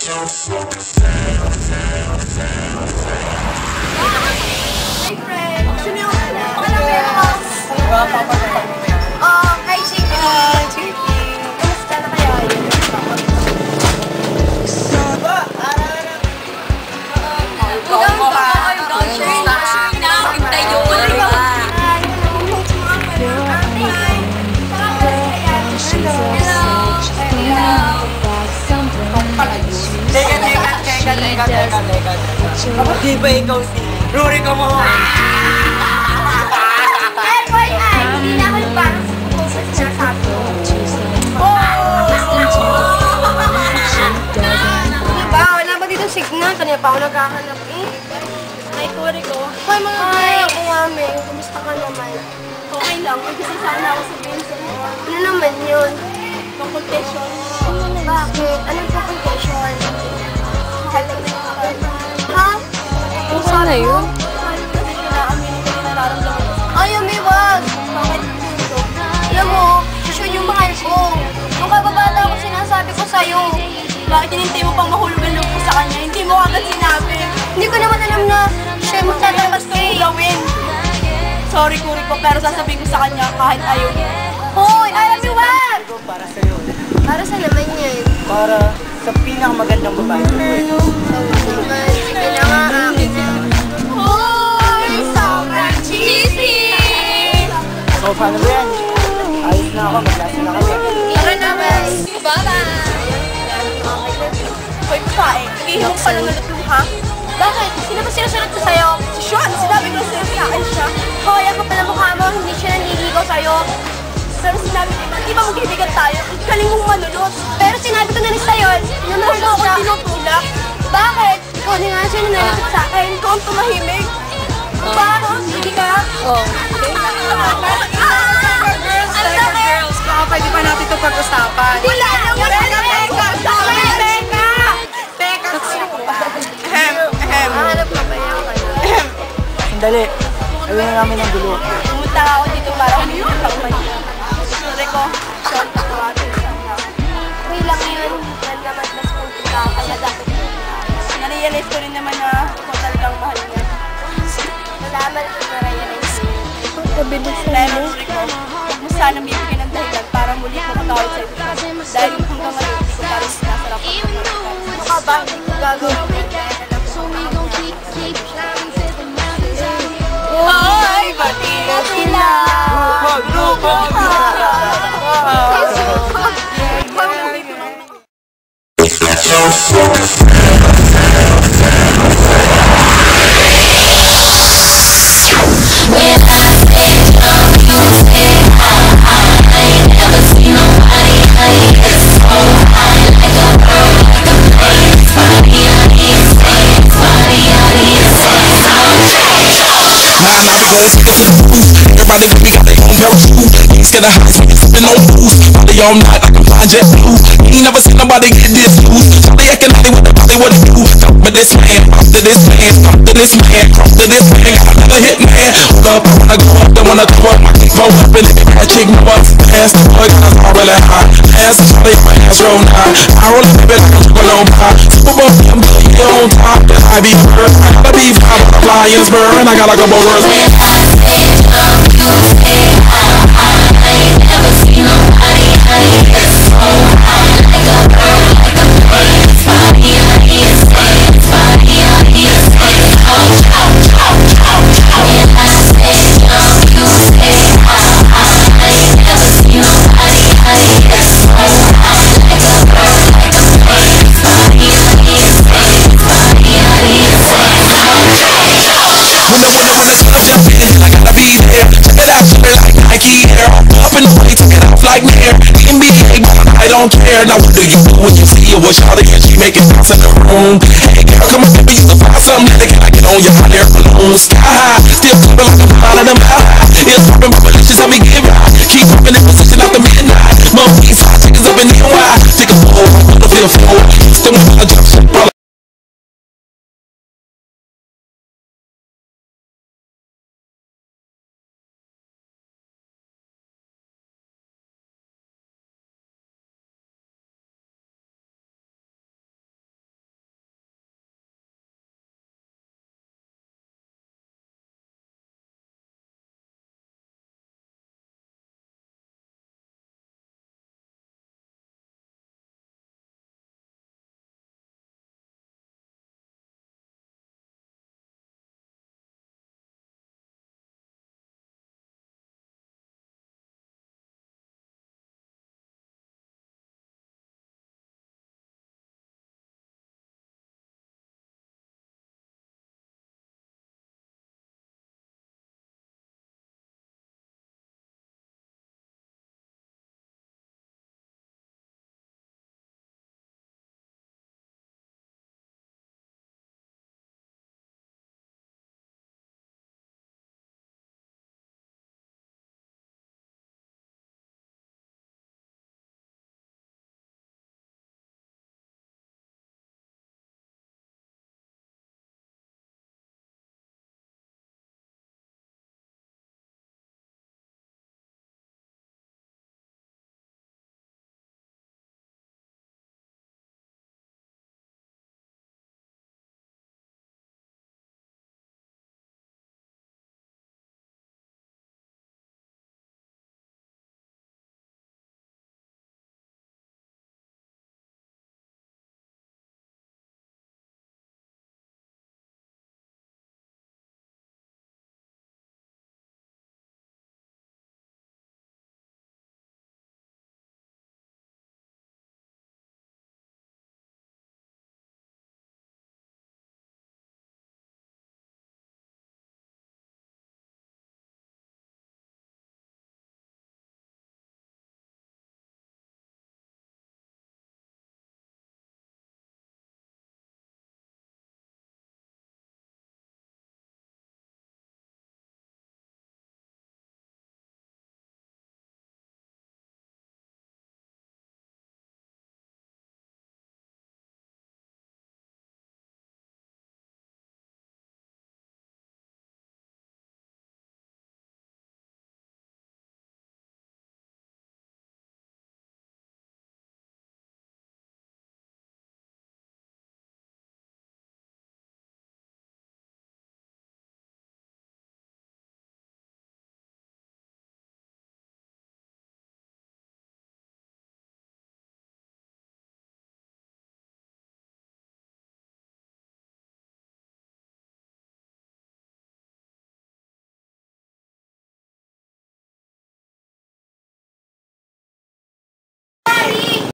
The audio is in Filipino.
Hi, Chicky. Kamusta na kaya yun? Di ba ikaw si Rory ko mo? Boy, hindi na ako yung parang sinasabi ko. Diba? Wala ba dito signal? Kanina pa ako naghahanap eh. Ay, Kuri ko. Hi mga girl! Ayame, kumusta ka naman? Okay lang. May gusto sana ako sabihin sa'yo. Ano naman yun? Consultation. Bakit? Anong complication? Ha? Kung sana yun? Kasi kinaaminin ko yung nararamdaman ko. Ay, Ami, wag! Bakit dito? Alam mo, siya yung mahal ko. Nung kababata ako sinasabi ko sa'yo. Bakit hinintay mo pang mahulugan lang ko sa kanya? Hindi mo agad sinabi. Hindi ko naman alam na siya yung magtatanggap Gusto mo gawin. Sorry, Kuri ko, pero sasabihin ko sa kanya kahit ayaw niya. Hoy! Ay, Ami, wag! Ito para sa'yo. Para sa naman yan. Para sa pinakamagandang babae. Naman, sige na nga akin. Hoy! Sobrang cheesy! So, paano ba yan? Ayos na ako, maglasin na kami. Tara na, guys. Bye-bye! Hoy, pae. Ihimok pa lang ulit mo, ha? Bakit? Sino ba sinusunod ko sa'yo? Si Sean, sinabi ko sa'yo sa akin siya. Hoy, ako pala mukha mo, hindi siya naniligaw sa'yo. Pero sinabi ko, di ba maghihigan tayo? Ang galing mong manunod. Pero sinabi ko na rin sa'yo, Huwag mo ako tinutulak. bakit? Ikaw din nga siya naniligaw sa akin. Ikaw ang tumahimik. Paano? Hindi ka? Oh. Ang girls, baka pwede pa natin ito pag-usapan. Wala na, wala na, Teka! Teka! Hanap ka ba yan? Sandali. Ayun na namin ang gulo. Pumunta ako dito para humingi ng pagmanya. Sorry ko, Sean, patawatin sa kanya. Okay lang yun. Yan naman mas punta ka. Kaya dapat Na-realize ko rin naman na ako talagang mahal niya. malaman ko na realize. Pero sorry ko, huwag mo sana bibigyan ng dahilan para muli ko matawid sa ito. Dahil hanggang ngayon, hindi ko parang sinasarap ang Ano ka ba? Hindi ko gagawin. Hoy! Bati na sila! Grupo! Everybody got me got their own pair of shoes. Ain't scared of heights when you sippin' on booze. Party all night like I'm flying jet blue. Ain't never seen nobody get this loose. Charlie acting like they what it do. Talk to this man, talk to this man, talk to this man, talk to this man. Got another hit man. Hold up, I wanna go up, they wanna throw up my kick roll up and if that chick know what's ass. The boy got us all really high. Ass, Charlie, my ass roll nine. I roll up, baby, like I'm triple on pie. Super Bowl, I'm billion on top. I be bird, I gotta be fly, but the lions burn. I got a couple words. Don't care, now what do you do when you see her? What's y'all again? She make it bounce in the room. Hey girl, come on, baby, you can find something that can I get on your hot air balloon. Sky high, still flipping like a out of them high. It's popping,